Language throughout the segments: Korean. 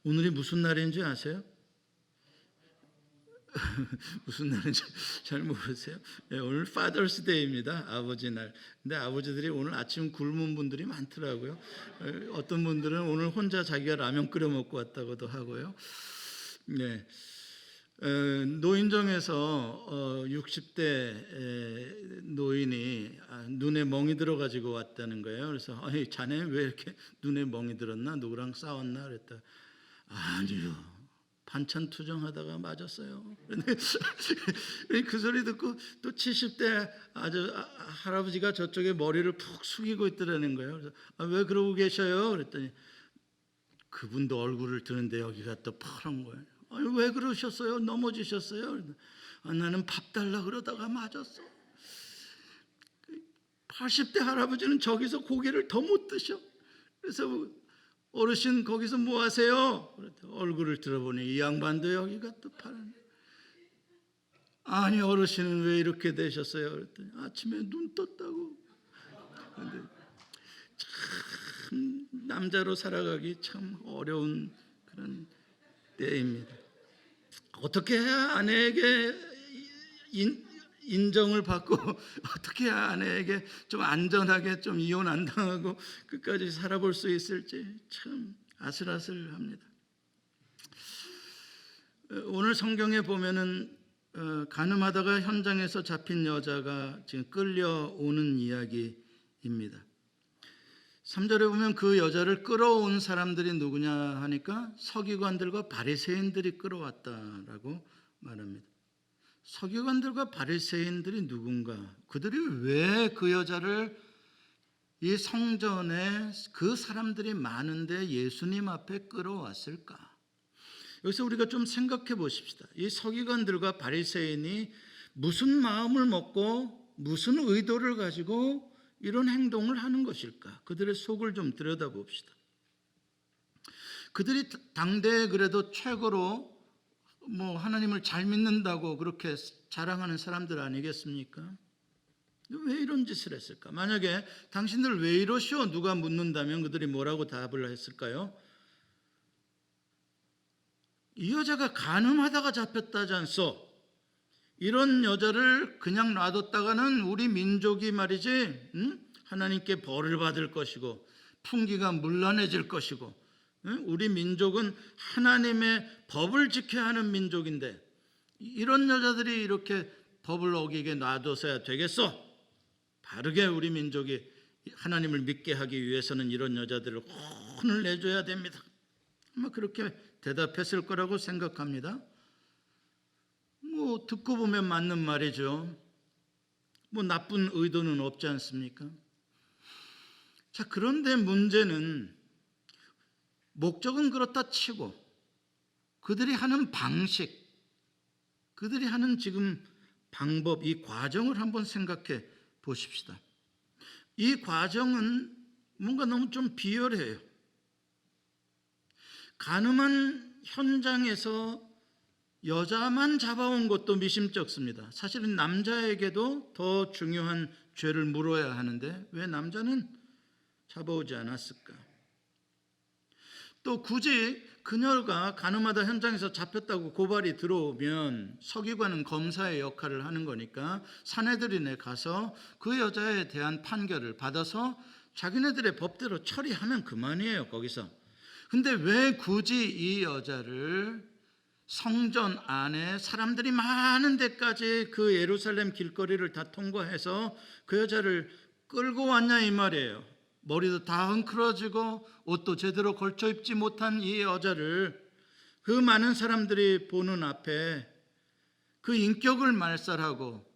오늘이 무슨 날인지 아세요? 무슨 날인지 잘 모르세요? 네, 오늘 Father's Day입니다. 아버지 날. 근데 아버지들이 오늘 아침 굶은 분들이 많더라고요. 어떤 분들은 오늘 혼자 자기가 라면 끓여 먹고 왔다고도 하고요. 네. 노인정에서 60대 노인이 눈에 멍이 들어가지고 왔다는 거예요. 그래서 자네 왜 이렇게 눈에 멍이 들었나? 누구랑 싸웠나? 그랬다. 아니요. 반찬 투정하다가 맞았어요. 그 소리 듣고 또 70대 아주 할아버지가 저쪽에 머리를 푹 숙이고 있더라는 거예요. 그래서 왜 그러고 계셔요? 그랬더니 그분도 얼굴을 드는데 여기가 또 파란 거예요. 왜 그러셨어요? 넘어지셨어요? 나는 밥 달라 그러다가 맞았어. 80대 할아버지는 저기서 고개를 더 못 드셔. 그래서 어르신 거기서 뭐 하세요? 얼굴을 들어보니 이 양반도 여기가 또 파란. 아니 어르신은 왜 이렇게 되셨어요? 그랬더니 아침에 눈 떴다고. 근데 참 남자로 살아가기 참 어려운 그런 때입니다. 어떻게 해야 아내에게 인정을 받고 어떻게 해야 아내에게 좀 안전하게 좀 이혼 안 당하고 끝까지 살아볼 수 있을지 참 아슬아슬합니다. 오늘 성경에 보면은 간음하다가 현장에서 잡힌 여자가 지금 끌려오는 이야기입니다. 3절에 보면 그 여자를 끌어온 사람들이 누구냐 하니까 서기관들과 바리새인들이 끌어왔다라고 말합니다. 서기관들과 바리새인들이 누군가? 그들이 왜 그 여자를 이 성전에 그 사람들이 많은데 예수님 앞에 끌어왔을까? 여기서 우리가 좀 생각해 보십시다. 이 서기관들과 바리새인이 무슨 마음을 먹고 무슨 의도를 가지고 이런 행동을 하는 것일까? 그들의 속을 좀 들여다봅시다. 그들이 당대에 그래도 최고로 하나님을 잘 믿는다고 그렇게 자랑하는 사람들 아니겠습니까? 왜 이런 짓을 했을까? 만약에 당신들 왜 이러시오? 누가 묻는다면 그들이 뭐라고 답을 했을까요? 이 여자가 간음하다가 잡혔다지 않소? 이런 여자를 그냥 놔뒀다가는 우리 민족이 말이지 하나님께 벌을 받을 것이고 풍기가 문란해질 것이고 우리 민족은 하나님의 법을 지켜야 하는 민족인데 이런 여자들이 이렇게 법을 어기게 놔둬서야 되겠어? 바르게 우리 민족이 하나님을 믿게 하기 위해서는 이런 여자들을 혼을 내줘야 됩니다. 아마 그렇게 대답했을 거라고 생각합니다. 듣고 보면 맞는 말이죠. 나쁜 의도는 없지 않습니까? 자, 그런데 문제는 목적은 그렇다 치고 그들이 하는 방식, 그들이 하는 지금 방법, 이 과정을 한번 생각해 보십시다. 이 과정은 뭔가 너무 좀 비열해요. 가늠한 현장에서 여자만 잡아온 것도 미심쩍습니다. 사실은 남자에게도 더 중요한 죄를 물어야 하는데 왜 남자는 잡아오지 않았을까? 또 굳이 그녀가 간음하다 현장에서 잡혔다고 고발이 들어오면 서기관은 검사의 역할을 하는 거니까 산헤드린에 가서 그 여자에 대한 판결을 받아서 자기네들의 법대로 처리하면 그만이에요. 거기서. 근데 왜 굳이 이 여자를 성전 안에 사람들이 많은 데까지 그 예루살렘 길거리를 다 통과해서 그 여자를 끌고 왔냐 이 말이에요. 머리도 다 헝클어지고 옷도 제대로 걸쳐 입지 못한 이 여자를 그 많은 사람들이 보는 앞에 그 인격을 말살하고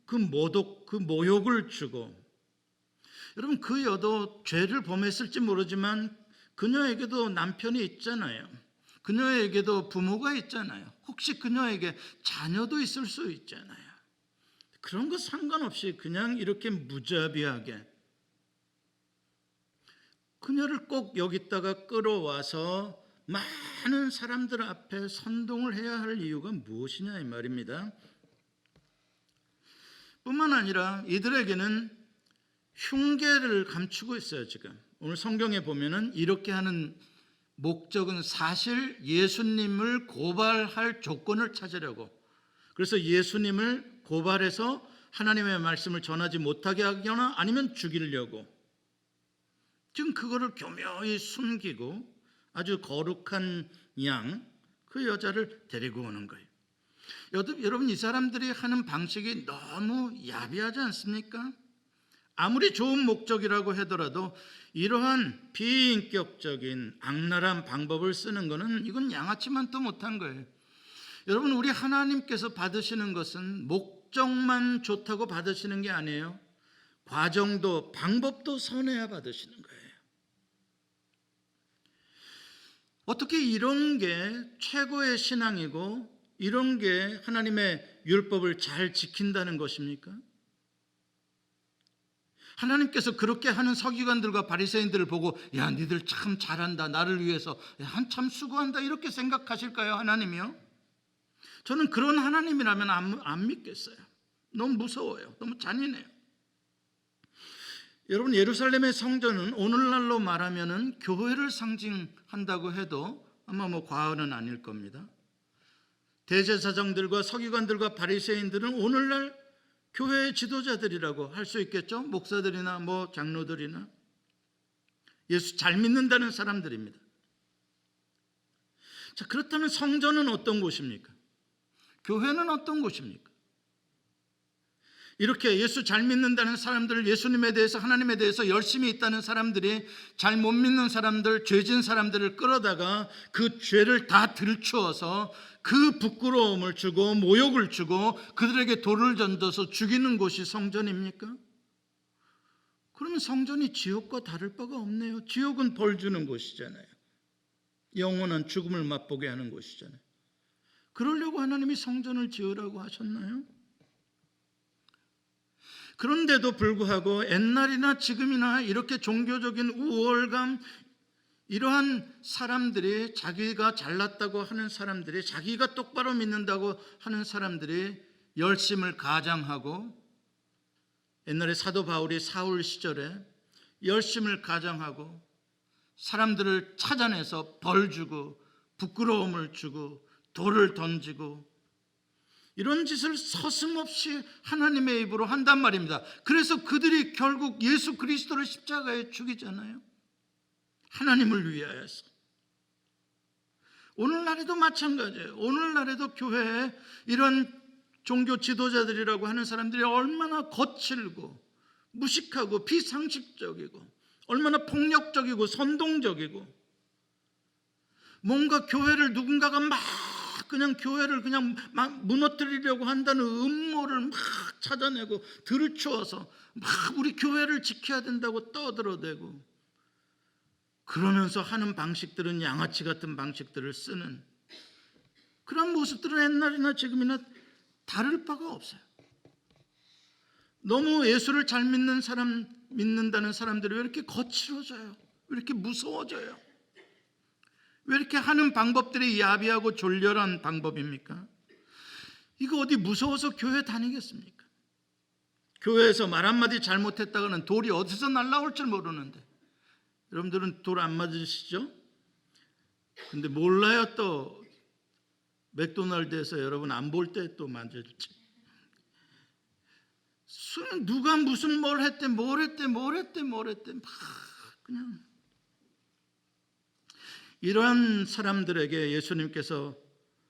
그 모독, 그 모욕을 주고, 여러분 그 여도 죄를 범했을지 모르지만 그녀에게도 남편이 있잖아요. 그녀에게도 부모가 있잖아요. 혹시 그녀에게 자녀도 있을 수 있잖아요. 그런 거 상관없이 그냥 이렇게 무자비하게 그녀를 꼭 여기다가 끌어와서 많은 사람들 앞에 선동을 해야 할 이유가 무엇이냐 이 말입니다. 뿐만 아니라 이들에게는 흉계를 감추고 있어요. 지금 오늘 성경에 보면은 이렇게 하는 목적은 사실 예수님을 고발할 조건을 찾으려고, 그래서 예수님을 고발해서 하나님의 말씀을 전하지 못하게 하거나 아니면 죽이려고, 지금 그거를 교묘히 숨기고 아주 거룩한 양, 그 여자를 데리고 오는 거예요. 여러분, 이 사람들이 하는 방식이 너무 야비하지 않습니까? 아무리 좋은 목적이라고 하더라도 이러한 비인격적인 악랄한 방법을 쓰는 것은 이건 양아치만도 못한 거예요. 여러분, 우리 하나님께서 받으시는 것은 목적만 좋다고 받으시는 게 아니에요. 과정도 방법도 선해야 받으시는 거예요. 어떻게 이런 게 최고의 신앙이고 이런 게 하나님의 율법을 잘 지킨다는 것입니까? 하나님께서 그렇게 하는 서기관들과 바리새인들을 보고 야, 니들 참 잘한다, 나를 위해서 한참 수고한다, 이렇게 생각하실까요? 하나님이요? 저는 그런 하나님이라면 안 믿겠어요. 너무 무서워요. 너무 잔인해요. 여러분, 예루살렘의 성전은 오늘날로 말하면은 교회를 상징한다고 해도 아마 과언은 아닐 겁니다. 대제사장들과 서기관들과 바리새인들은 오늘날 교회의 지도자들이라고 할 수 있겠죠. 목사들이나 장로들이나 예수 잘 믿는다는 사람들입니다. 자, 그렇다면 성전은 어떤 곳입니까? 교회는 어떤 곳입니까? 이렇게 예수 잘 믿는다는 사람들, 예수님에 대해서, 하나님에 대해서 열심히 있다는 사람들이 잘 못 믿는 사람들, 죄진 사람들을 끌어다가 그 죄를 다 들추어서 그 부끄러움을 주고 모욕을 주고 그들에게 돌을 던져서 죽이는 곳이 성전입니까? 그러면 성전이 지옥과 다를 바가 없네요. 지옥은 벌 주는 곳이잖아요. 영원한 죽음을 맛보게 하는 곳이잖아요. 그러려고 하나님이 성전을 지으라고 하셨나요? 그런데도 불구하고 옛날이나 지금이나 이렇게 종교적인 우월감, 이러한 사람들이, 자기가 잘났다고 하는 사람들이, 자기가 똑바로 믿는다고 하는 사람들이 열심을 가장하고, 옛날에 사도 바울이 사울 시절에 열심을 가장하고 사람들을 찾아내서 벌 주고 부끄러움을 주고 돌을 던지고 이런 짓을 서슴없이 하나님의 입으로 한단 말입니다. 그래서 그들이 결국 예수 그리스도를 십자가에 죽이잖아요. 하나님을 위하여서. 오늘날에도 마찬가지예요. 오늘날에도 교회에 이런 종교 지도자들이라고 하는 사람들이 얼마나 거칠고 무식하고 비상식적이고 얼마나 폭력적이고 선동적이고, 뭔가 교회를 누군가가 그냥 교회를 그냥 막 무너뜨리려고 한다는 음모를 막 찾아내고 들추어서 막 우리 교회를 지켜야 된다고 떠들어대고, 그러면서 하는 방식들은 양아치 같은 방식들을 쓰는 그런 모습들은 옛날이나 지금이나 다를 바가 없어요. 너무 예수를 잘 믿는다는 사람들이 왜 이렇게 거칠어져요? 왜 이렇게 무서워져요? 왜 이렇게 하는 방법들이 야비하고 졸렬한 방법입니까? 이거 어디 무서워서 교회 다니겠습니까? 교회에서 말 한마디 잘못했다가는 돌이 어디서 날라올 줄 모르는데, 여러분들은 돌 안 맞으시죠? 근데 몰라요. 또 맥도날드에서 여러분 안 볼 때 또 맞을지. 누가 무슨 뭘 했대 막 그냥. 이러한 사람들에게 예수님께서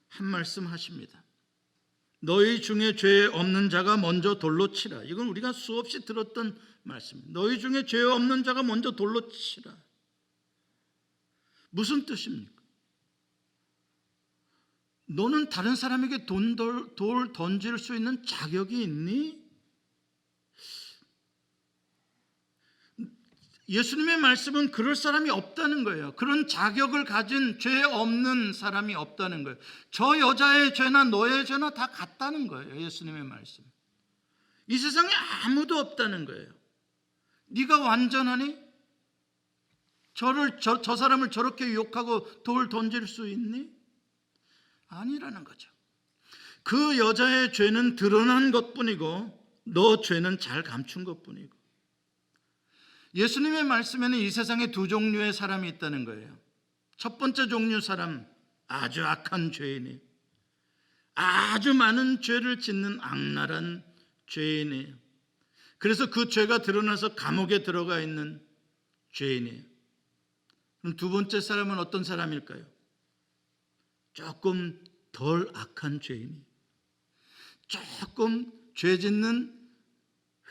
한 말씀 하십니다. 너희 중에 죄 없는 자가 먼저 돌로 치라. 이건 우리가 수없이 들었던 말씀입니다. 너희 중에 죄 없는 자가 먼저 돌로 치라. 무슨 뜻입니까? 너는 다른 사람에게 돌 던질 수 있는 자격이 있니? 예수님의 말씀은 그럴 사람이 없다는 거예요. 그런 자격을 가진 죄 없는 사람이 없다는 거예요. 저 여자의 죄나 너의 죄나 다 같다는 거예요. 예수님의 말씀. 이 세상에 아무도 없다는 거예요. 네가 완전하니? 저 사람을 저렇게 유혹하고 돌 던질 수 있니? 아니라는 거죠. 그 여자의 죄는 드러난 것뿐이고 너 죄는 잘 감춘 것뿐이고. 예수님의 말씀에는 이 세상에 두 종류의 사람이 있다는 거예요. 첫 번째 종류 사람, 아주 악한 죄인이에요. 아주 많은 죄를 짓는 악랄한 죄인이에요. 그래서 그 죄가 드러나서 감옥에 들어가 있는 죄인이에요. 그럼 두 번째 사람은 어떤 사람일까요? 조금 덜 악한 죄인이에요. 조금 죄 짓는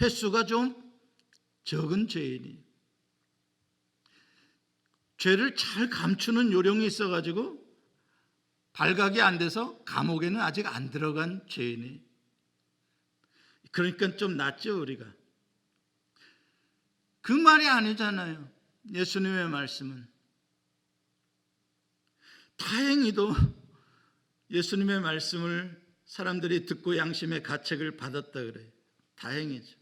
횟수가 좀 적은 죄인이에요. 죄를 잘 감추는 요령이 있어가지고 발각이 안 돼서 감옥에는 아직 안 들어간 죄인이에요. 그러니까 좀 낫죠, 우리가. 그 말이 아니잖아요. 예수님의 말씀은. 다행히도 예수님의 말씀을 사람들이 듣고 양심의 가책을 받았다 그래요. 다행이죠.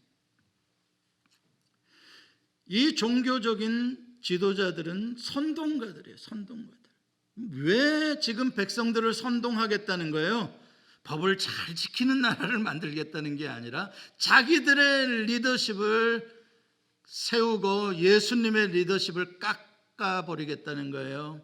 이 종교적인 지도자들은 선동가들이에요. 선동가들. 왜 지금 백성들을 선동하겠다는 거예요? 법을 잘 지키는 나라를 만들겠다는 게 아니라 자기들의 리더십을 세우고 예수님의 리더십을 깎아버리겠다는 거예요.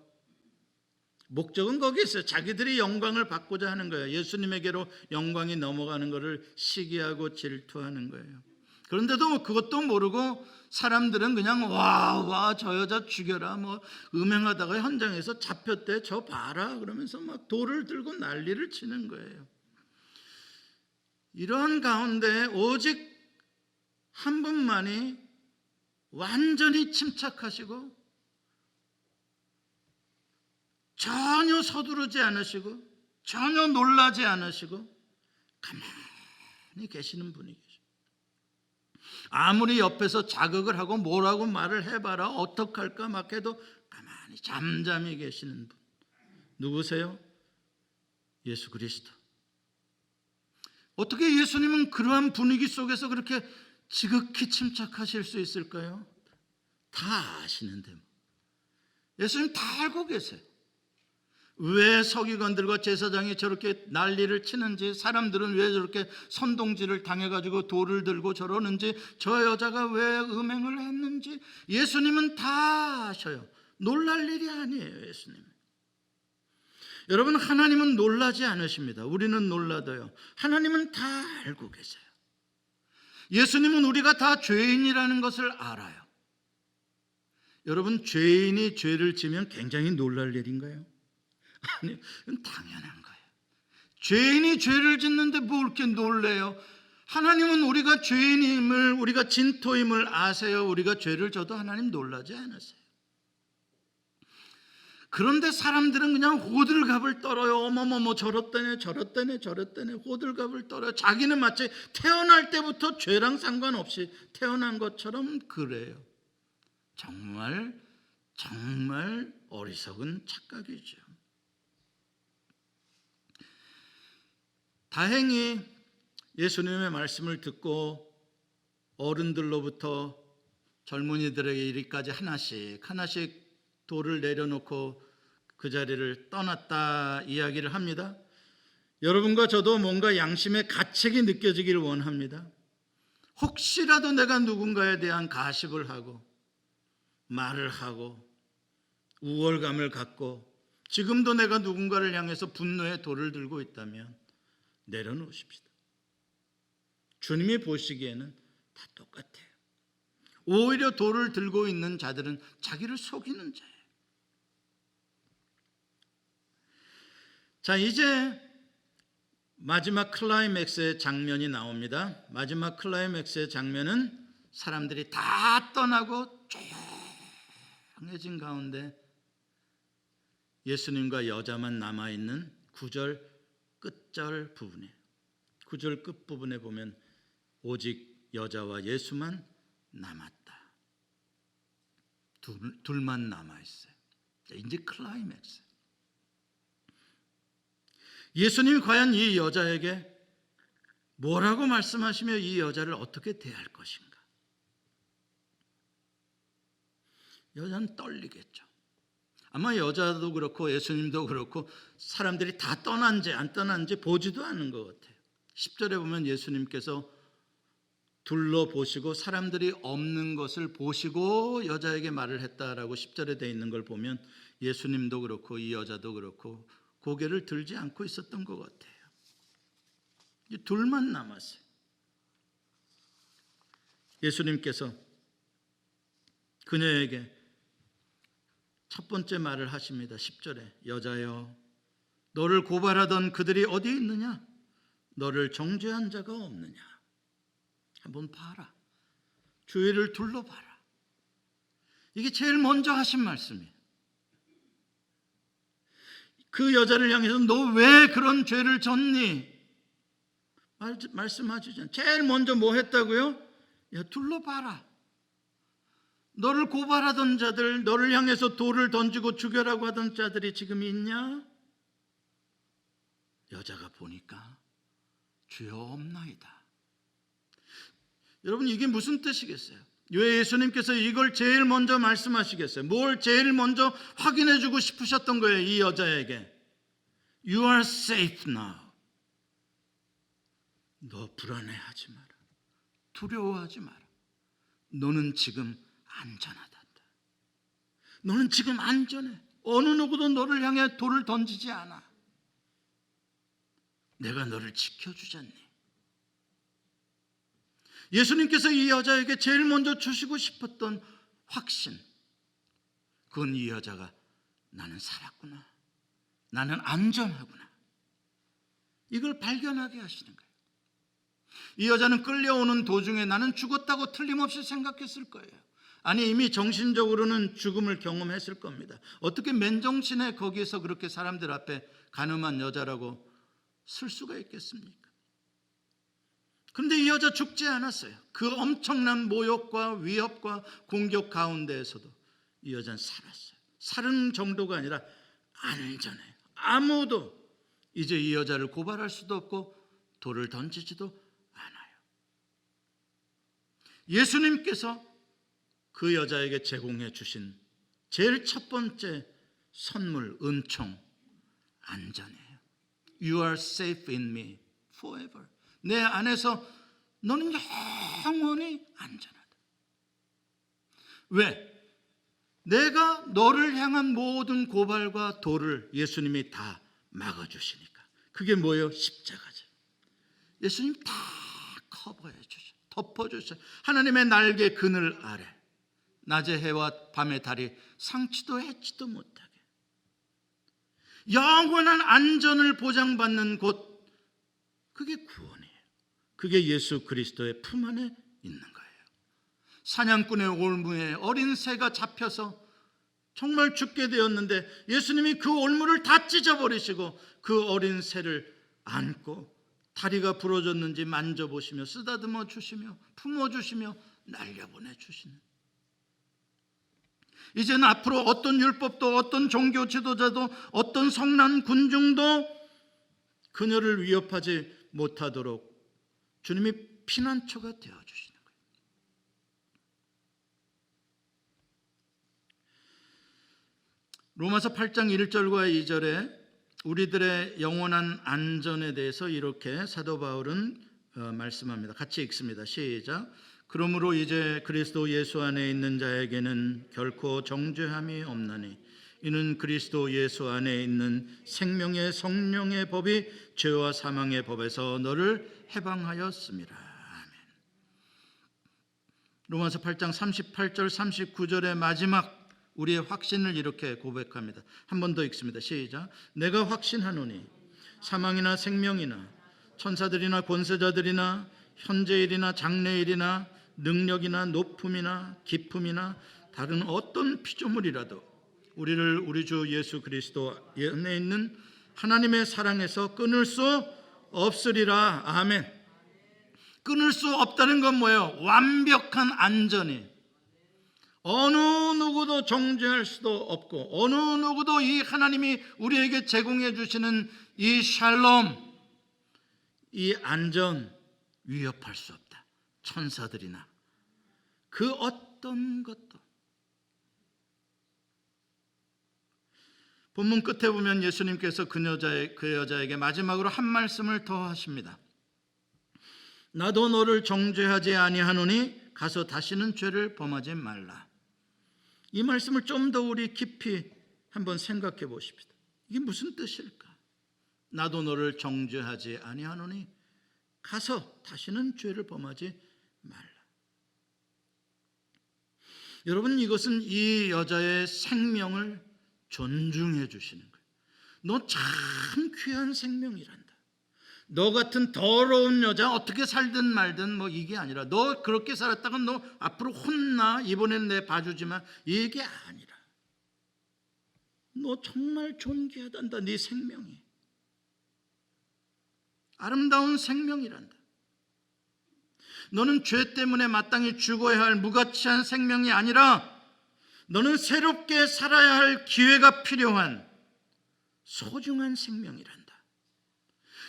목적은 거기 있어요. 자기들이 영광을 받고자 하는 거예요. 예수님에게로 영광이 넘어가는 것을 시기하고 질투하는 거예요. 그런데도 그것도 모르고 사람들은 그냥 와 저 여자 죽여라, 뭐 음행하다가 현장에서 잡혔대, 저 봐라 그러면서 막 돌을 들고 난리를 치는 거예요. 이런 가운데 오직 한 분만이 완전히 침착하시고 전혀 서두르지 않으시고 전혀 놀라지 않으시고 가만히 계시는 분이 계십니다. 아무리 옆에서 자극을 하고 뭐라고 말을 해봐라, 어떡할까 막 해도 가만히 잠잠히 계시는 분. 누구세요? 예수 그리스도. 어떻게 예수님은 그러한 분위기 속에서 그렇게 지극히 침착하실 수 있을까요? 다 아시는데 예수님 다 알고 계세요. 왜 서기관들과 제사장이 저렇게 난리를 치는지, 사람들은 왜 저렇게 선동질을 당해가지고 돌을 들고 저러는지, 저 여자가 왜 음행을 했는지 예수님은 다 아셔요. 놀랄 일이 아니에요. 예수님. 여러분, 하나님은 놀라지 않으십니다. 우리는 놀라도요. 하나님은 다 알고 계세요. 예수님은 우리가 다 죄인이라는 것을 알아요. 여러분, 죄인이 죄를 지면 굉장히 놀랄 일인가요? 아니, 이건 당연한 거예요. 죄인이 죄를 짓는데 뭐 이렇게 놀래요? 하나님은 우리가 죄인임을, 우리가 진토임을 아세요. 우리가 죄를 져도 하나님 놀라지 않으세요. 그런데 사람들은 그냥 호들갑을 떨어요. 어머머머 저렇다네 저렇다네 저렇다네 호들갑을 떨어요. 자기는 마치 태어날 때부터 죄랑 상관없이 태어난 것처럼 그래요. 정말 어리석은 착각이죠. 다행히 예수님의 말씀을 듣고 어른들로부터 젊은이들에게 이리까지 하나씩 돌을 내려놓고 그 자리를 떠났다 이야기를 합니다. 여러분과 저도 뭔가 양심의 가책이 느껴지기를 원합니다. 혹시라도 내가 누군가에 대한 가십을 하고 말을 하고 우월감을 갖고 지금도 내가 누군가를 향해서 분노의 돌을 들고 있다면 내려놓으십시다. 주님이 보시기에는 다 똑같아요. 오히려 돌을 들고 있는 자들은 자기를 속이는 자예요. 자, 이제 마지막 클라이맥스의 장면이 나옵니다. 마지막 클라이맥스의 장면은 사람들이 다 떠나고 조용해진 가운데 예수님과 여자만 남아있는 9절 끝절 부분이에요. 9절 끝부분에 보면 오직 여자와 예수만 남았다. 둘만 남아있어요. 이제 클라이맥스. 예수님이 과연 이 여자에게 뭐라고 말씀하시며 이 여자를 어떻게 대할 것인가? 여자는 떨리겠죠. 아마 여자도 그렇고 예수님도 그렇고 사람들이 다 떠난지 안 떠난지 보지도 않는 것 같아요. 10절에 보면 예수님께서 둘러보시고 사람들이 없는 것을 보시고 여자에게 말을 했다라고 10절에 되어 있는 걸 보면 예수님도 그렇고 이 여자도 그렇고 고개를 들지 않고 있었던 것 같아요. 이 둘만 남았어요. 예수님께서 그녀에게 첫 번째 말을 하십니다. 10절에 여자여 너를 고발하던 그들이 어디 있느냐? 너를 정죄한 자가 없느냐? 한번 봐라. 주위를 둘러봐라. 이게 제일 먼저 하신 말씀이에요. 그 여자를 향해서 너 왜 그런 죄를 졌니? 말씀하시잖아요. 제일 먼저 뭐 했다고요? 야, 둘러봐라. 너를 고발하던 자들, 너를 향해서 돌을 던지고 죽여라고 하던 자들이 지금 있냐? 여자가 보니까 주여 없나이다. 여러분 이게 무슨 뜻이겠어요? 왜 예수님께서 이걸 제일 먼저 말씀하시겠어요? 뭘 제일 먼저 확인해 주고 싶으셨던 거예요? 이 여자에게 You are safe now. 너 불안해하지 마라. 두려워하지 마라. 너는 지금 안전하다. 너는 지금 안전해. 어느 누구도 너를 향해 돌을 던지지 않아. 내가 너를 지켜주잖니. 예수님께서 이 여자에게 제일 먼저 주시고 싶었던 확신, 그건 이 여자가 나는 살았구나, 나는 안전하구나, 이걸 발견하게 하시는 거예요. 이 여자는 끌려오는 도중에 나는 죽었다고 틀림없이 생각했을 거예요. 아니 이미 정신적으로는 죽음을 경험했을 겁니다. 어떻게 맨정신에 거기에서 그렇게 사람들 앞에 가늠한 여자라고 쓸 수가 있겠습니까? 그런데 이 여자 죽지 않았어요. 그 엄청난 모욕과 위협과 공격 가운데에서도 이 여자는 살았어요. 살은 정도가 아니라 안전해요. 아무도 이제 이 여자를 고발할 수도 없고 돌을 던지지도 않아요. 예수님께서 그 여자에게 제공해 주신 제일 첫 번째 선물, 은총, 안전이에요. You are safe in me forever. 내 안에서 너는 영원히 안전하다. 왜? 내가 너를 향한 모든 고발과 돌을 예수님이 다 막아주시니까. 그게 뭐예요? 십자가죠. 예수님 다 커버해 주셔, 덮어주셔. 하나님의 날개 그늘 아래 낮의 해와 밤의 달이 상치도 해치도 못하게 영원한 안전을 보장받는 곳, 그게 구원이에요. 그게 예수 그리스도의 품 안에 있는 거예요. 사냥꾼의 올무에 어린 새가 잡혀서 정말 죽게 되었는데 예수님이 그 올무를 다 찢어버리시고 그 어린 새를 안고 다리가 부러졌는지 만져보시며 쓰다듬어 주시며 품어주시며 날려보내주시는, 이제는 앞으로 어떤 율법도 어떤 종교 지도자도 어떤 성난 군중도 그녀를 위협하지 못하도록 주님이 피난처가 되어주시는 거예요. 로마서 8장 1절과 2절에 우리들의 영원한 안전에 대해서 이렇게 사도 바울은 말씀합니다. 같이 읽습니다. 시작. 그러므로 이제 그리스도 예수 안에 있는 자에게는 결코 정죄함이 없나니 이는 그리스도 예수 안에 있는 생명의 성령의 법이 죄와 사망의 법에서 너를 해방하였습니다. 아멘. 로마서 8장 38절 39절의 마지막 우리의 확신을 이렇게 고백합니다. 한 번 더 읽습니다. 시작. 내가 확신하노니 사망이나 생명이나 천사들이나 권세자들이나 현재일이나 장래일이나 능력이나 높음이나 깊음이나 다른 어떤 피조물이라도 우리를 우리 주 예수 그리스도 안에 있는 하나님의 사랑에서 끊을 수 없으리라. 아멘. 끊을 수 없다는 건 뭐예요? 완벽한 안전이. 어느 누구도 정죄할 수도 없고 어느 누구도 이 하나님이 우리에게 제공해 주시는 이 샬롬, 이 안전 위협할 수 없다. 천사들이나 그 어떤 것도. 본문 끝에 보면 예수님께서 그 여자에게 마지막으로 한 말씀을 더 하십니다. 나도 너를 정죄하지 아니하노니 가서 다시는 죄를 범하지 말라. 이 말씀을 좀 더 우리 깊이 한번 생각해 보십시다. 이게 무슨 뜻일까? 나도 너를 정죄하지 아니하노니 가서 다시는 죄를 범하지 말라. 여러분, 이것은 이 여자의 생명을 존중해 주시는 거예요. 너 참 귀한 생명이란다. 너 같은 더러운 여자 어떻게 살든 말든 뭐 이게 아니라, 너 그렇게 살았다가 너 앞으로 혼나, 이번에는 내 봐주지만, 이게 아니라 너 정말 존귀하단다. 네 생명이 아름다운 생명이란다. 너는 죄 때문에 마땅히 죽어야 할 무가치한 생명이 아니라 너는 새롭게 살아야 할 기회가 필요한 소중한 생명이란다.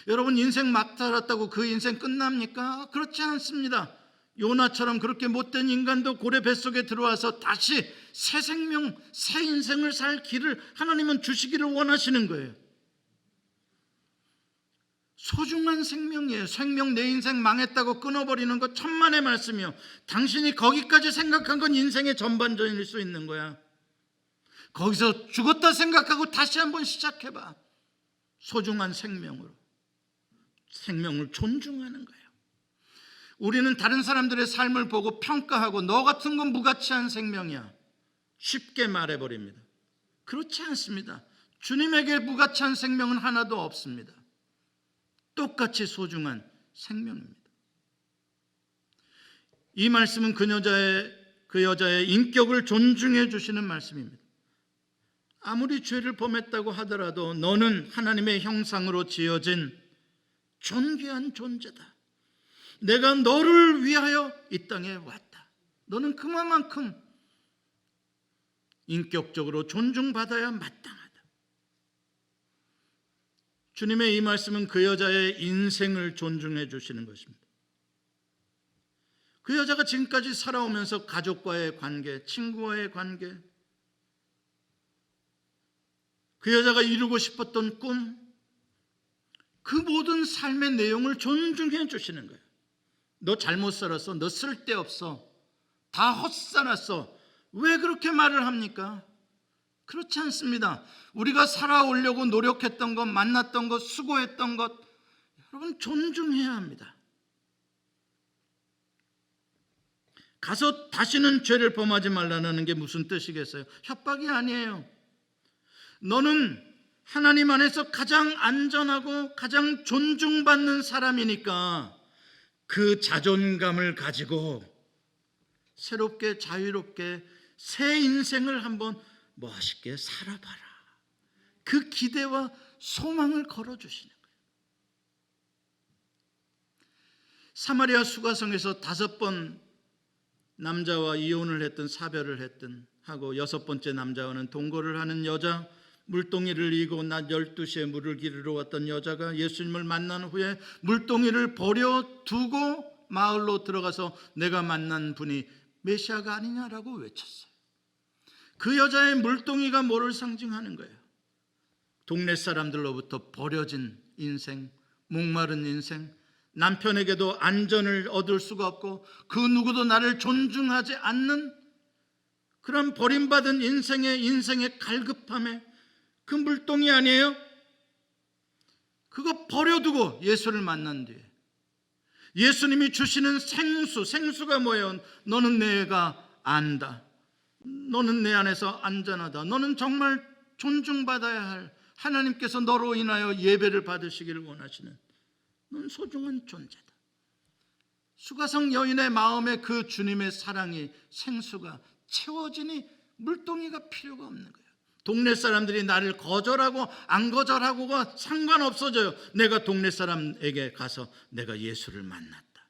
여러분, 인생 막 살았다고 그 인생 끝납니까? 그렇지 않습니다. 요나처럼 그렇게 못된 인간도 고래 뱃속에 들어와서 다시 새 생명, 새 인생을 살 길을 하나님은 주시기를 원하시는 거예요. 소중한 생명이에요. 생명, 내 인생 망했다고 끊어버리는 것 천만의 말씀이요. 당신이 거기까지 생각한 건 인생의 전반전일 수 있는 거야. 거기서 죽었다 생각하고 다시 한번 시작해봐. 소중한 생명으로, 생명을 존중하는 거예요. 우리는 다른 사람들의 삶을 보고 평가하고 너 같은 건 무가치한 생명이야, 쉽게 말해버립니다. 그렇지 않습니다. 주님에게 무가치한 생명은 하나도 없습니다. 똑같이 소중한 생명입니다. 이 말씀은 그 여자의 인격을 존중해 주시는 말씀입니다. 아무리 죄를 범했다고 하더라도 너는 하나님의 형상으로 지어진 존귀한 존재다. 내가 너를 위하여 이 땅에 왔다. 너는 그만큼 인격적으로 존중받아야 마땅하다. 주님의 이 말씀은 그 여자의 인생을 존중해 주시는 것입니다. 그 여자가 지금까지 살아오면서 가족과의 관계, 친구와의 관계, 그 여자가 이루고 싶었던 꿈, 그 모든 삶의 내용을 존중해 주시는 거예요. 너 잘못 살았어. 너 쓸데없어. 다 헛살았어. 왜 그렇게 말을 합니까? 그렇지 않습니다. 우리가 살아오려고 노력했던 것, 만났던 것, 수고했던 것, 여러분 존중해야 합니다. 가서 다시는 죄를 범하지 말라는 게 무슨 뜻이겠어요? 협박이 아니에요. 너는 하나님 안에서 가장 안전하고 가장 존중받는 사람이니까 그 자존감을 가지고 새롭게 자유롭게 새 인생을 한번 멋있게 살아봐라. 그 기대와 소망을 걸어주시는 거예요. 사마리아 수가성에서 5번 남자와 이혼을 했든 사별을 했든 하고 6번째 남자와는 동거를 하는 여자, 물동이를 이고 낮 12시에 물을 기르러 왔던 여자가 예수님을 만난 후에 물동이를 버려두고 마을로 들어가서 내가 만난 분이 메시아가 아니냐라고 외쳤어요. 그 여자의 물동이가 뭐를 상징하는 거예요? 동네 사람들로부터 버려진 인생, 목마른 인생, 남편에게도 안전을 얻을 수가 없고 그 누구도 나를 존중하지 않는 그런 버림받은 인생의 갈급함에 그 물동이 아니에요? 그거 버려두고 예수를 만난 뒤에 예수님이 주시는 생수가 뭐예요? 너는 내가 안다. 너는 내 안에서 안전하다. 너는 정말 존중받아야 할, 하나님께서 너로 인하여 예배를 받으시기를 원하시는, 넌 소중한 존재다. 수가성 여인의 마음에 그 주님의 사랑이, 생수가 채워지니 물동이가 필요가 없는 거예요. 동네 사람들이 나를 거절하고 안 거절하고가 상관없어져요. 내가 동네 사람에게 가서 내가 예수를 만났다.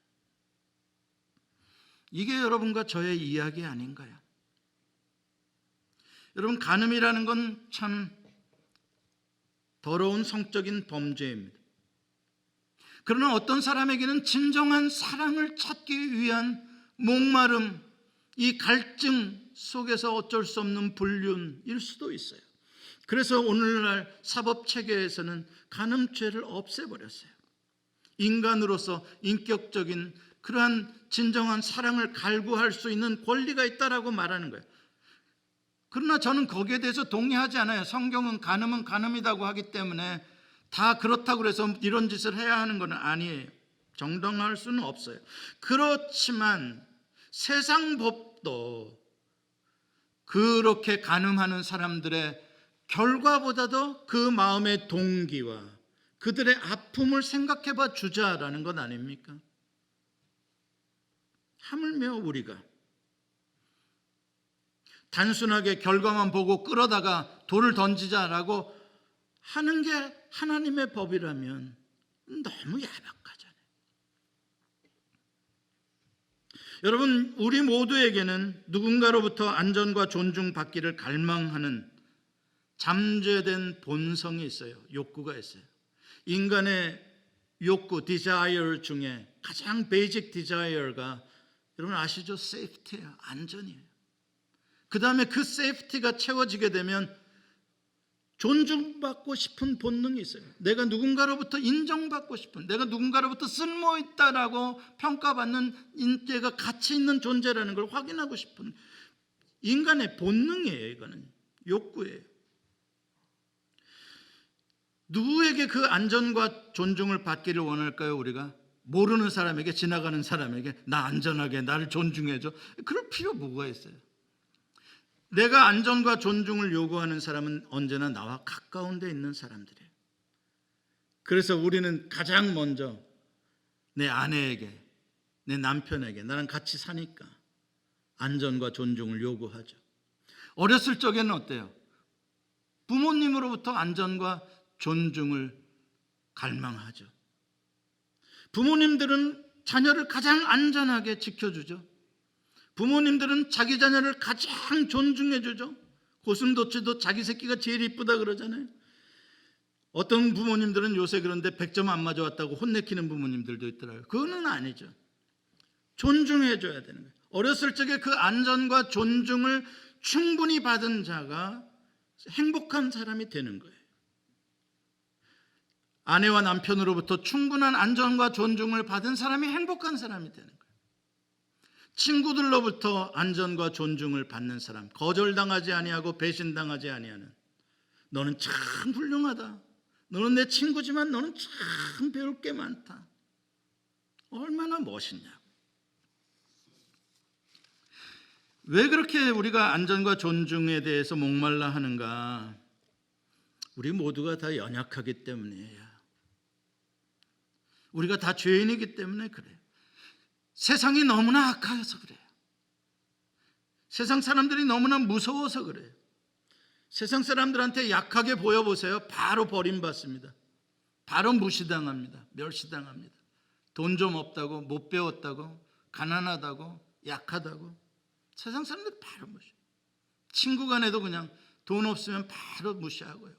이게 여러분과 저의 이야기 아닌가요? 여러분, 간음이라는 건 참 더러운 성적인 범죄입니다. 그러나 어떤 사람에게는 진정한 사랑을 찾기 위한 목마름, 이 갈증 속에서 어쩔 수 없는 불륜일 수도 있어요. 그래서 오늘날 사법체계에서는 간음죄를 없애버렸어요. 인간으로서 인격적인 그러한 진정한 사랑을 갈구할 수 있는 권리가 있다라고 말하는 거예요. 그러나 저는 거기에 대해서 동의하지 않아요. 성경은 간음은 간음이라고 하기 때문에 다 그렇다고 해서 이런 짓을 해야 하는 건 아니에요. 정당할 수는 없어요. 그렇지만 세상 법도 그렇게 간음하는 사람들의 결과보다도 그 마음의 동기와 그들의 아픔을 생각해 봐 주자라는 것 아닙니까? 하물며 우리가 단순하게 결과만 보고 끌어다가 돌을 던지자라고 하는 게 하나님의 법이라면 너무 야박하잖아요. 여러분, 우리 모두에게는 누군가로부터 안전과 존중받기를 갈망하는 잠재된 본성이 있어요. 욕구가 있어요. 인간의 욕구, desire 중에 가장 베이직 desire가 여러분 아시죠? 세이프티예요. 안전이에요. 그 다음에 그 세이프티가 채워지게 되면 존중받고 싶은 본능이 있어요. 내가 누군가로부터 인정받고 싶은, 내가 누군가로부터 쓸모있다라고 평가받는 인재가 가치 있는 존재라는 걸 확인하고 싶은 인간의 본능이에요. 이거는 욕구예요. 누구에게 그 안전과 존중을 받기를 원할까요? 우리가 모르는 사람에게, 지나가는 사람에게 나 안전하게, 나를 존중해줘. 그럴 필요 뭐가 있어요? 내가 안전과 존중을 요구하는 사람은 언제나 나와 가까운 데 있는 사람들이에요. 그래서 우리는 가장 먼저 내 아내에게, 내 남편에게, 나랑 같이 사니까 안전과 존중을 요구하죠. 어렸을 적에는 어때요? 부모님으로부터 안전과 존중을 갈망하죠. 부모님들은 자녀를 가장 안전하게 지켜주죠. 부모님들은 자기 자녀를 가장 존중해 주죠. 고슴도치도 자기 새끼가 제일 이쁘다 그러잖아요. 어떤 부모님들은 요새 그런데 100점 안 맞아왔다고 혼내키는 부모님들도 있더라고요. 그거는 아니죠. 존중해 줘야 되는 거예요. 어렸을 적에 그 안전과 존중을 충분히 받은 자가 행복한 사람이 되는 거예요. 아내와 남편으로부터 충분한 안전과 존중을 받은 사람이 행복한 사람이 되는 거예요. 친구들로부터 안전과 존중을 받는 사람, 거절당하지 아니하고 배신당하지 아니하는, 너는 참 훌륭하다, 너는 내 친구지만 너는 참 배울 게 많다, 얼마나 멋있냐. 왜 그렇게 우리가 안전과 존중에 대해서 목말라 하는가? 우리 모두가 다 연약하기 때문이에요. 우리가 다 죄인이기 때문에 그래요. 세상이 너무나 악하여서 그래요. 세상 사람들이 너무나 무서워서 그래요. 세상 사람들한테 약하게 보여보세요. 바로 버림받습니다. 바로 무시당합니다. 멸시당합니다. 돈 좀 없다고, 못 배웠다고, 가난하다고, 약하다고 세상 사람들 바로 무시. 친구 간에도 그냥 돈 없으면 바로 무시하고요.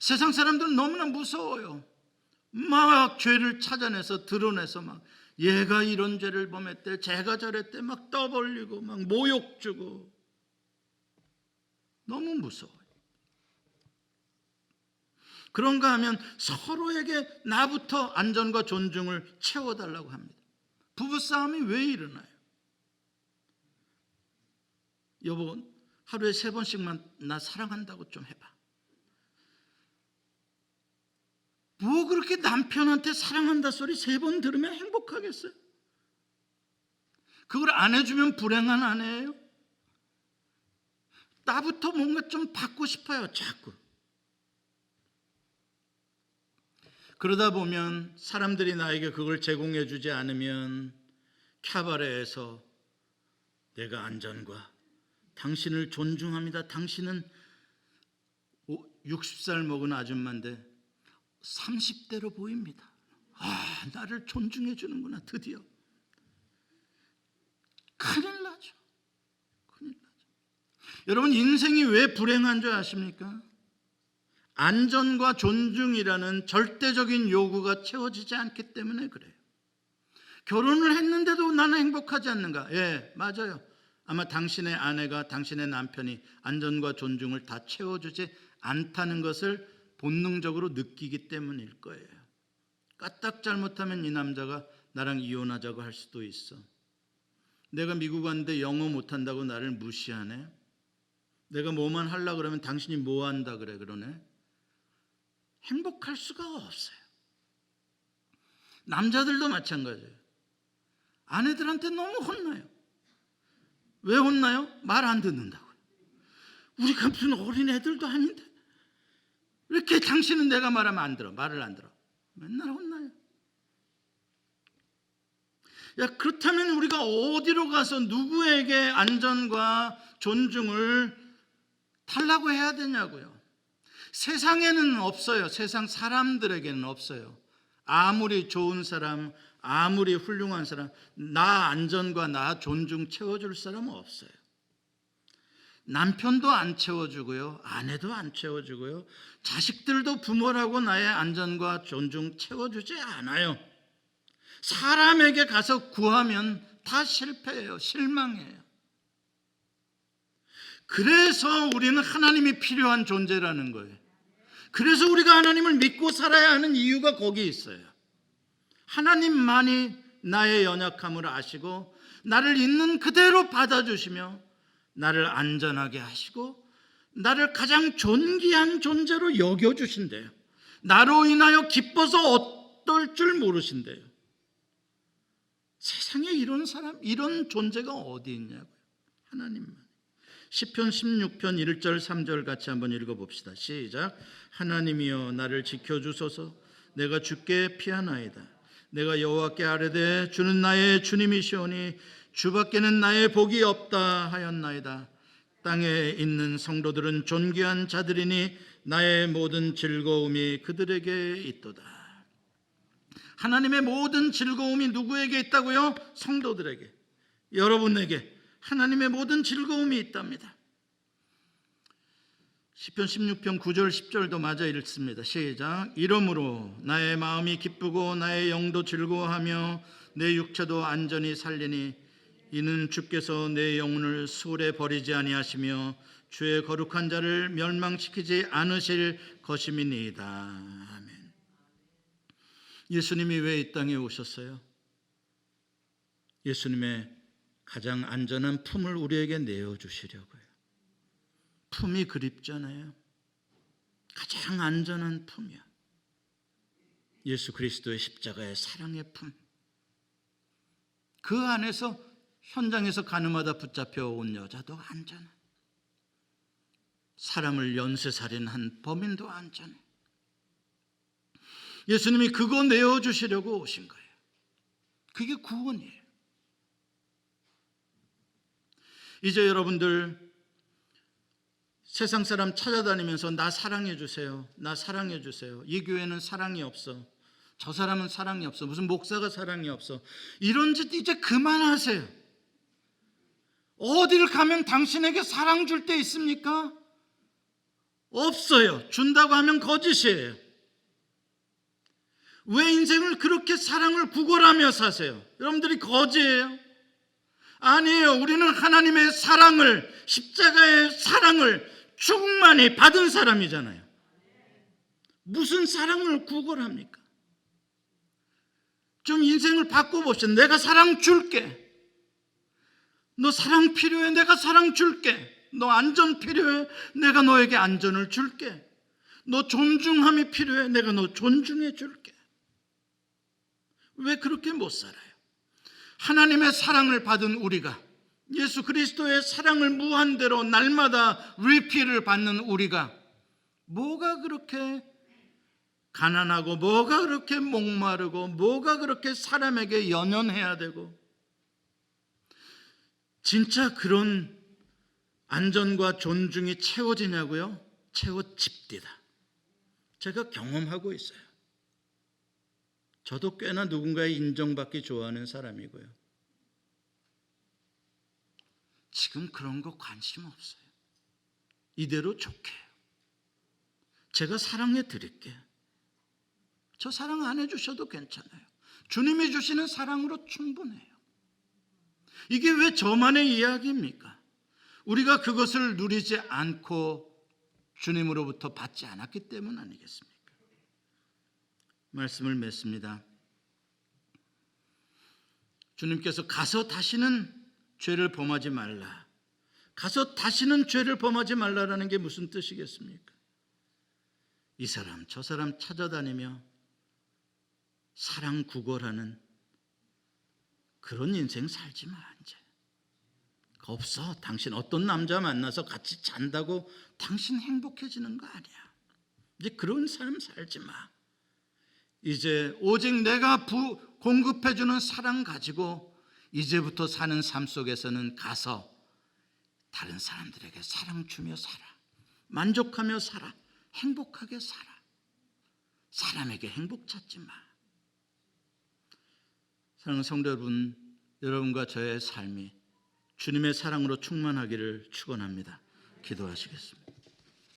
세상 사람들은 너무나 무서워요. 막 죄를 찾아내서 드러내서 막 얘가 이런 죄를 범했대, 쟤가 저랬대, 막 떠벌리고 막 모욕 주고 너무 무서워요. 그런가 하면 서로에게 나부터 안전과 존중을 채워달라고 합니다. 부부싸움이 왜 일어나요? 여보, 하루에 3번씩만 나 사랑한다고 좀 해봐. 뭐 그렇게 남편한테 사랑한다 소리 3번 들으면 행복하겠어요? 그걸 안 해주면 불행한 아내예요? 나부터 뭔가 좀 받고 싶어요, 자꾸. 그러다 보면 사람들이 나에게 그걸 제공해 주지 않으면 캬바레에서 내가 안전과 당신을 존중합니다, 당신은 60살 먹은 아줌마인데 30대로 보입니다. 아, 나를 존중해 주는구나, 드디어. 큰일 나죠. 큰일 나죠. 여러분, 인생이 왜 불행한 줄 아십니까? 안전과 존중이라는 절대적인 요구가 채워지지 않기 때문에 그래요. 결혼을 했는데도 나는 행복하지 않는가? 예, 맞아요. 아마 당신의 아내가, 당신의 남편이 안전과 존중을 다 채워주지 않다는 것을 본능적으로 느끼기 때문일 거예요. 까딱 잘못하면 이 남자가 나랑 이혼하자고 할 수도 있어. 내가 미국 왔는데 영어 못한다고 나를 무시하네. 내가 뭐만 하려고 그러면 당신이 뭐 한다 그래 그러네. 행복할 수가 없어요. 남자들도 마찬가지예요. 아내들한테 너무 혼나요. 왜 혼나요? 말 안 듣는다고요. 우리가 무슨 어린애들도 아닌데 왜 이렇게 당신은 내가 말하면 안 들어, 말을 안 들어. 맨날 혼나요. 야, 그렇다면 우리가 어디로 가서 누구에게 안전과 존중을 달라고 해야 되냐고요. 세상에는 없어요. 세상 사람들에게는 없어요. 아무리 좋은 사람, 아무리 훌륭한 사람, 나 안전과 나 존중 채워줄 사람은 없어요. 남편도 안 채워주고요, 아내도 안 채워주고요, 자식들도 부모라고 나의 안전과 존중 채워주지 않아요. 사람에게 가서 구하면 다 실패해요. 실망해요. 그래서 우리는 하나님이 필요한 존재라는 거예요. 그래서 우리가 하나님을 믿고 살아야 하는 이유가 거기 있어요. 하나님만이 나의 연약함을 아시고 나를 있는 그대로 받아주시며 나를 안전하게 하시고 나를 가장 존귀한 존재로 여겨주신대요. 나로 인하여 기뻐서 어떨 줄 모르신대요. 세상에 이런 사람, 이런 존재가 어디 있냐고요. 하나님만. 시편 16편 1절 3절 같이 한번 읽어봅시다. 시작. 하나님이여 나를 지켜주소서. 내가 주께 피하나이다. 내가 여호와께 아뢰되 주는 나의 주님이시오니 주밖에는 나의 복이 없다 하였나이다. 땅에 있는 성도들은 존귀한 자들이니 나의 모든 즐거움이 그들에게 있도다. 하나님의 모든 즐거움이 누구에게 있다고요? 성도들에게, 여러분에게 하나님의 모든 즐거움이 있답니다. 시편 16편 9절 10절도 마저 읽습니다. 시작. 이러므로 나의 마음이 기쁘고 나의 영도 즐거워하며 내 육체도 안전히 살리니 이는 주께서 내 영혼을 수월에 버리지 아니하시며 주의 거룩한 자를 멸망시키지 않으실 것임이니이다. 아멘. 예수님이 왜 이 땅에 오셨어요? 예수님의 가장 안전한 품을 우리에게 내어주시려고요. 품이 그립잖아요. 가장 안전한 품이야. 예수 그리스도의 십자가의 사랑의 품. 그 안에서 현장에서 가늠하다 붙잡혀 온 여자도 안전해. 사람을 연쇄살인한 범인도 안전해. 예수님이 그거 내어주시려고 오신 거예요. 그게 구원이에요. 이제 여러분들 세상 사람 찾아다니면서 나 사랑해 주세요. 나 사랑해 주세요. 이 교회는 사랑이 없어. 저 사람은 사랑이 없어. 무슨 목사가 사랑이 없어. 이런 짓 이제 그만하세요. 어디를 가면 당신에게 사랑 줄 때 있습니까? 없어요. 준다고 하면 거짓이에요. 왜 인생을 그렇게 사랑을 구걸하며 사세요? 여러분들이 거지예요? 아니에요. 우리는 하나님의 사랑을, 십자가의 사랑을 충만히 받은 사람이잖아요. 무슨 사랑을 구걸합니까? 좀 인생을 바꿔봅시다. 내가 사랑 줄게. 너 사랑 필요해? 내가 사랑 줄게. 너 안전 필요해? 내가 너에게 안전을 줄게. 너 존중함이 필요해? 내가 너 존중해 줄게. 왜 그렇게 못 살아요? 하나님의 사랑을 받은 우리가, 예수 그리스도의 사랑을 무한대로 날마다 리필을 받는 우리가 뭐가 그렇게 가난하고, 뭐가 그렇게 목마르고, 뭐가 그렇게 사람에게 연연해야 되고, 진짜 그런 안전과 존중이 채워지냐고요? 채워집디다. 제가 경험하고 있어요. 저도 꽤나 누군가의 인정받기 좋아하는 사람이고요. 지금 그런 거 관심 없어요. 이대로 좋게. 제가 사랑해 드릴게. 저 사랑 안 해주셔도 괜찮아요. 주님이 주시는 사랑으로 충분해요. 이게 왜 저만의 이야기입니까? 우리가 그것을 누리지 않고 주님으로부터 받지 않았기 때문 아니겠습니까? 말씀을 맺습니다. 주님께서 가서 다시는 죄를 범하지 말라. 가서 다시는 죄를 범하지 말라라는 게 무슨 뜻이겠습니까? 이 사람 저 사람 찾아다니며 사랑 구걸하는 그런 인생 살지 마. 이제 없어. 당신 어떤 남자 만나서 같이 잔다고 당신 행복해지는 거 아니야. 이제 그런 삶 살지 마. 이제 오직 내가 공급해주는 사랑 가지고 이제부터 사는 삶 속에서는 가서 다른 사람들에게 사랑 주며 살아. 만족하며 살아. 행복하게 살아. 사람에게 행복 찾지 마. 사랑하는 성도 여러분, 여러분과 저의 삶이 주님의 사랑으로 충만하기를 축원합니다. 기도하시겠습니다.